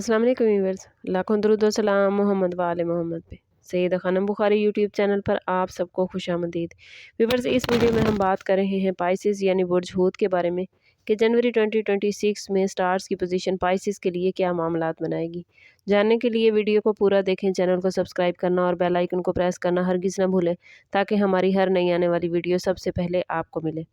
अस्सलाम वालेकुम व्यूअर्स, लाखों दरूद व सलाम मोहम्मद व आले मोहम्मद पे। सैयदा खानम बुखारी यूट्यूब चैनल पर आप सबको खुशामदीद। व्यूअर्स, इस वीडियो में हम बात कर रहे हैं पाइसेस यानी बुर्ज हूत के बारे में कि जनवरी 2026 में स्टार्स की पोजीशन पाइसेस के लिए क्या मामलात बनाएगी। जानने के लिए वीडियो को पूरा देखें, चैनल को सब्सक्राइब करना और बेल आइकन को प्रेस करना हरगिज़ ना भूलें ताकि हमारी हर नई आने वाली वीडियो सबसे पहले आपको मिले।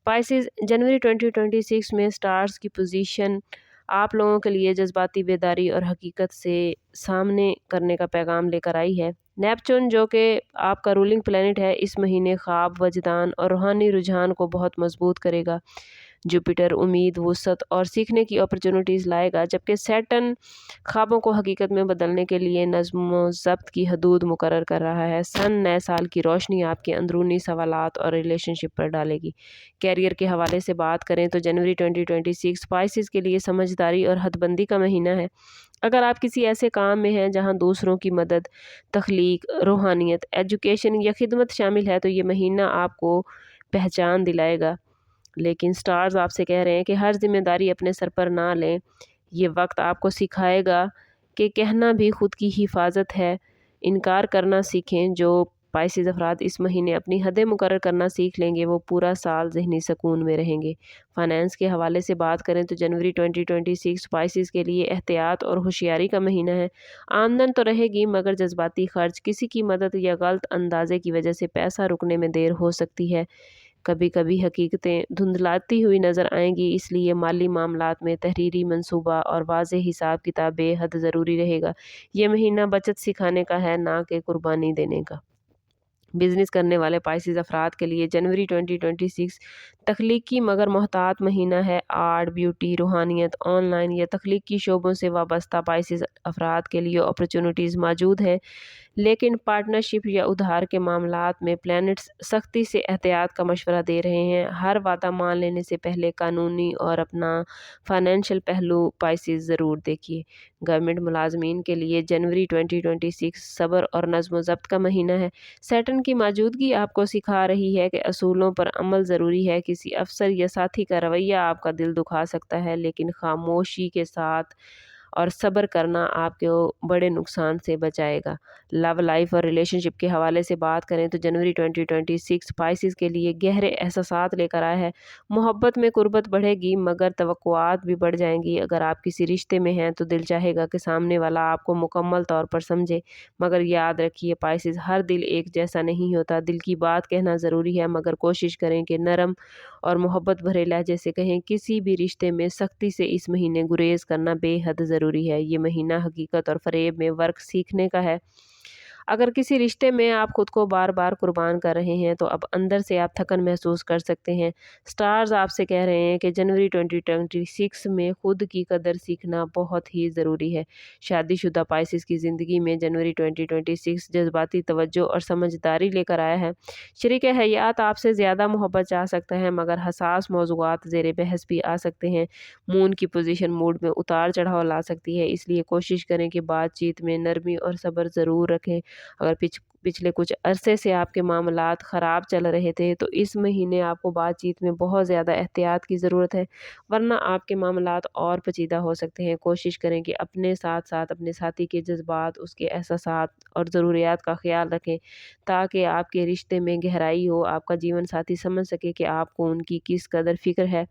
पाइसेस जनवरी 2026 में स्टार्स की पोजीशन आप लोगों के लिए जज्बाती बेदारी और हकीकत से सामने करने का पैगाम लेकर आई है। नेपच्यून, जो कि आपका रूलिंग प्लैनेट है, इस महीने ख्वाब, वजदान और रूहानी रुझान को बहुत मजबूत करेगा। जुपिटर उम्मीद, वुसअत और सीखने की अपॉर्चुनिटीज़ लाएगा, जबकि सैटर्न ख्वाबों को हकीकत में बदलने के लिए नज़्म व ज़ब्त की हदूद मुकर्रर कर रहा है। सन नए साल की रोशनी आपके अंदरूनी सवालात और रिलेशनशिप पर डालेगी। कैरियर के हवाले से बात करें तो जनवरी 2026 स्पाइसेस के लिए समझदारी और हदबंदी का महीना है। अगर आप किसी ऐसे काम में हैं जहां दूसरों की मदद, तख्लीक, रूहानियत, एजुकेशन या खिदमत शामिल है तो ये महीना आपको पहचान दिलाएगा। लेकिन स्टार्स आपसे कह रहे हैं कि हर जिम्मेदारी अपने सर पर ना लें। ये वक्त आपको सिखाएगा कि कहना भी खुद की हिफाजत है। इनकार करना सीखें। जो पाइसेस अफराद इस महीने अपनी हदें मुकर्रर करना सीख लेंगे वो पूरा साल ज़हनी सुकून में रहेंगे। फाइनेंस के हवाले से बात करें तो जनवरी 2026 स्पाइसेस के लिए एहतियात और होशियारी का महीना है। आमदन तो रहेगी मगर जज्बाती खर्च, किसी की मदद या गलत अंदाजे की वजह से पैसा रुकने में देर हो सकती है। कभी कभी हकीकतें धुंधलाती हुई नज़र आएंगी, इसलिए माली मामलात में तहरीरी मंसूबा और वाज़ेह हिसाब किताब बेहद ज़रूरी रहेगा। ये महीना बचत सिखाने का है, ना कि कुर्बानी देने का। बिजनेस करने वाले पाइसेस अफराद के लिए जनवरी 2026 तख्लीकी मगर मोहतात महीना है। आर्ट, ब्यूटी, रूहानियत, ऑनलाइन या तख्लीकी शोबों से वाबस्ता पाइसेस अफराद के लिए अपॉर्चुनिटीज़ मौजूद हैं, लेकिन पार्टनरशिप या उधार के मामलात में प्लैनेट्स सख्ती से एहतियात का मशवरा दे रहे हैं। हर वादा मान लेने से पहले कानूनी और अपना फाइनेंशियल पहलू पाइसेस ज़रूर देखिए। गवर्नमेंट मुलाजमीन के लिए जनवरी 2026 सब्र और नज़्म ज़ब्त का महीना है। सैटर्न की मौजूदगी आपको सिखा रही है कि असूलों पर अमल ज़रूरी है। किसी अफसर या साथी का रवैया आपका दिल दुखा सकता है, लेकिन खामोशी के साथ और सब्र करना आपको बड़े नुकसान से बचाएगा। लव लाइफ और रिलेशनशिप के हवाले से बात करें तो जनवरी 2026 स्पाइसेस के लिए गहरे एहसासात लेकर आया है। मोहब्बत में कुर्बत बढ़ेगी मगर तवक्कुआत भी बढ़ जाएंगी। अगर आप किसी रिश्ते में हैं तो दिल चाहेगा कि सामने वाला आपको मुकम्मल तौर पर समझे, मगर याद रखिए पाइसेस, हर दिल एक जैसा नहीं होता। दिल की बात कहना ज़रूरी है मगर कोशिश करें कि नरम और मोहब्बत भरे लहजे से कहें। किसी भी रिश्ते में सख्ती से इस महीने गुरेज करना बेहद ज़रूरी है। ये महीना हकीकत और फ़रेब में फ़र्क सीखने का है। अगर किसी रिश्ते में आप खुद को बार बार कुर्बान कर रहे हैं तो अब अंदर से आप थकन महसूस कर सकते हैं। स्टार्स आपसे कह रहे हैं कि जनवरी 2026 में खुद की कदर सीखना बहुत ही ज़रूरी है। शादीशुदा पाइसेस की ज़िंदगी में जनवरी 2026 जज्बाती तवज्जो और समझदारी लेकर आया है। शरीक हयात आपसे ज़्यादा मोहब्बत चाह सकता है मगर हसास मौज़ूआत ज़ेर बहस भी आ सकते हैं। मून की पोजीशन मूड में उतार चढ़ाव ला सकती है, इसलिए कोशिश करें कि बातचीत में नरमी और सब्र ज़रूर रखें। अगर पिछले कुछ अरसे से आपके मामलात ख़राब चल रहे थे तो इस महीने आपको बातचीत में बहुत ज़्यादा एहतियात की ज़रूरत है, वरना आपके मामलात और पेचीदा हो सकते हैं। कोशिश करें कि अपने साथ साथ अपने साथी के जज्बात, उसके एहसासात और ज़रूरियात का ख्याल रखें ताकि आपके रिश्ते में गहराई हो, आपका जीवन साथी समझ सके कि आपको उनकी किस कदर फ़िक्र है।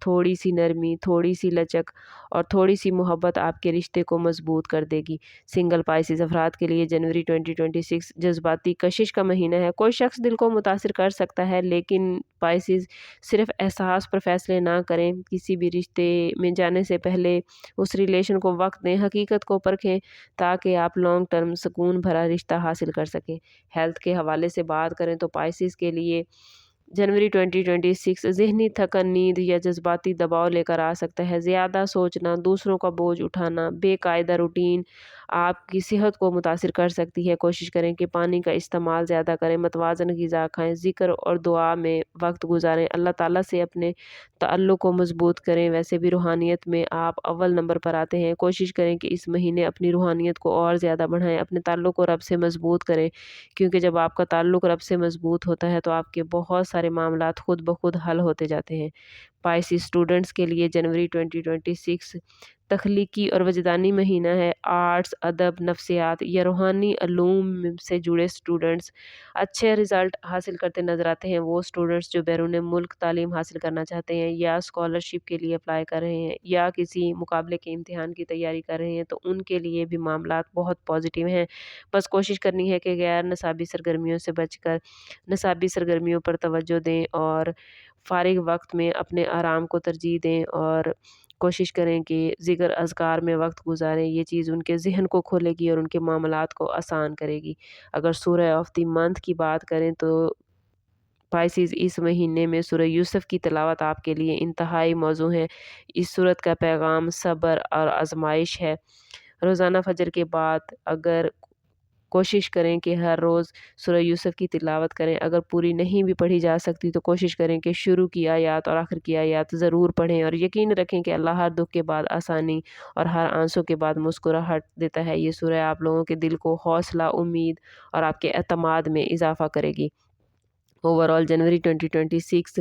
थोड़ी सी नरमी, थोड़ी सी लचक और थोड़ी सी मोहब्बत आपके रिश्ते को मजबूत कर देगी। सिंगल पाइसेस अफराद के लिए जनवरी 2026 जज्बाती कशिश का महीना है। कोई शख्स दिल को मुतासिर कर सकता है, लेकिन पाइसेस सिर्फ एहसास पर फैसले ना करें। किसी भी रिश्ते में जाने से पहले उस रिलेशन को वक्त दें, हकीकत को परखें ताकि आप लॉन्ग टर्म सुकून भरा रिश्ता हासिल कर सकें। हेल्थ के हवाले से बात करें तो पाइसेस के लिए जनवरी 2026 ज़हनी थकन, नींद या जज्बाती दबाव लेकर आ सकता है। ज़्यादा सोचना, दूसरों का बोझ उठाना, बेकायदा रूटीन आपकी सेहत को मुतासिर कर सकती है। कोशिश करें कि पानी का इस्तेमाल ज़्यादा करें, मतवाज़न ग़िज़ा खाएँ, ज़िक्र और दुआ में वक्त गुजारें, अल्लाह ताला से अपने ताल्लुक़ को मज़बूत करें। वैसे भी रूहानियत में आप अव्वल नंबर पर आते हैं। कोशिश करें कि इस महीने अपनी रूहानियत को और ज़्यादा बढ़ाएँ, अपने ताल्लुक़ को रब से मज़बूत करें, क्योंकि जब आपका ताल्लुक़ रब से मज़बूत होता है तो आपके बहुत सारे मामलात खुद ब खुद हल होते जाते हैं। पाइसेस स्टूडेंट्स के लिए जनवरी 2026 تخلیقی اور وجدانی مہینہ ہے۔ آرٹس، ادب، نفسیات یا روحانی علوم سے جڑے اسٹوڈنٹس اچھے رزلٹ حاصل کرتے نظر آتے ہیں۔ وہ اسٹوڈنٹس جو بیرون ملک تعلیم حاصل کرنا چاہتے ہیں یا اسکالرشپ کے لیے اپلائی کر رہے ہیں یا کسی مقابلے کے امتحان کی تیاری کر رہے ہیں تو ان کے لیے بھی معاملات بہت پازیٹیو ہیں۔ بس کوشش کرنی ہے کہ غیر نصابی سرگرمیوں سے بچ کر نصابی سرگرمیوں پر توجہ دیں اور فارغ وقت میں اپنے آرام کو ترجیح دیں اور کوشش کریں کہ ذکر اذکار میں وقت گزاریں۔ یہ چیز ان کے ذہن کو کھولے گی اور ان کے معاملات کو آسان کرے گی۔ اگر سورہ آف دی منتھ کی بات کریں تو پائسیز اس مہینے میں سورہ یوسف کی تلاوت آپ کے لیے انتہائی موزوں ہے۔ اس سورت کا پیغام صبر اور آزمائش ہے۔ روزانہ فجر کے بعد اگر کوشش کریں کہ ہر روز سورہ یوسف کی تلاوت کریں۔ اگر پوری نہیں بھی پڑھی جا سکتی تو کوشش کریں کہ شروع کی آیات اور آخر کی آیات ضرور پڑھیں اور یقین رکھیں کہ اللہ ہر دکھ کے بعد آسانی اور ہر آنسوں کے بعد مسکراہٹ دیتا ہے۔ یہ سورہ آپ لوگوں کے دل کو حوصلہ، امید اور آپ کے اعتماد میں اضافہ کرے گی۔ اوورآل جنوری 2026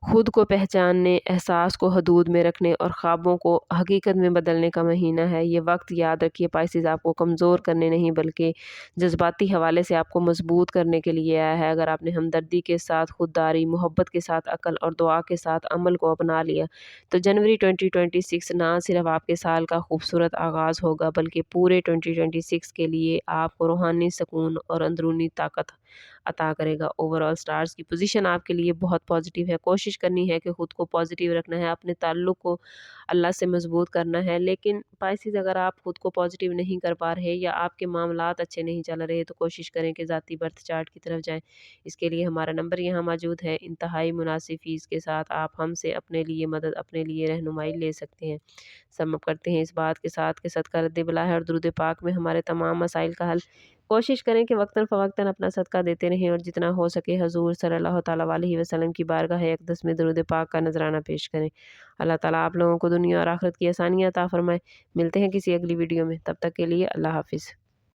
خود کو پہچاننے، احساس کو حدود میں رکھنے اور خوابوں کو حقیقت میں بدلنے کا مہینہ ہے۔ یہ وقت یاد رکھیے پائسیز آپ کو کمزور کرنے نہیں بلکہ جذباتی حوالے سے آپ کو مضبوط کرنے کے لیے آیا ہے۔ اگر آپ نے ہمدردی کے ساتھ، خودداری، محبت کے ساتھ، عقل اور دعا کے ساتھ عمل کو اپنا لیا تو جنوری 2026 نہ صرف آپ کے سال کا خوبصورت آغاز ہوگا بلکہ پورے 2026 کے لیے آپ کو روحانی سکون اور اندرونی طاقت عطا کرے گا۔ اوورآل سٹارز کی پوزیشن آپ کے لیے بہت پازیٹیو ہے۔ کوشش کرنی ہے کہ خود کو پازیٹیو رکھنا ہے، اپنے تعلق کو اللہ سے مضبوط کرنا ہے۔ لیکن پائسیز اگر آپ خود کو پازیٹیو نہیں کر پا رہے یا آپ کے معاملات اچھے نہیں چل رہے تو کوشش کریں کہ ذاتی برتھ چارٹ کی طرف جائیں۔ اس کے لیے ہمارا نمبر یہاں موجود ہے۔ انتہائی مناسب فیس کے ساتھ آپ ہم سے اپنے لیے مدد، اپنے لیے رہنمائی لے سکتے ہیں۔ سم اپ کرتے ہیں اس بات کے ساتھ کہ صدقہ رد بلا ہے اور درود پاک میں ہمارے تمام مسائل کا حل۔ کوشش کریں کہ وقتاً فوقتاً اپنا صدقہ دیتے رہیں اور جتنا ہو سکے حضور صلی اللہ تعالیٰ علیہ وسلم کی بارگاہ اقدس میں درود پاک کا نذرانہ پیش کریں۔ اللہ تعالیٰ آپ لوگوں کو دنیا اور آخرت کی آسانیاں عطا فرمائے۔ ملتے ہیں کسی اگلی ویڈیو میں، تب تک کے لیے اللہ حافظ۔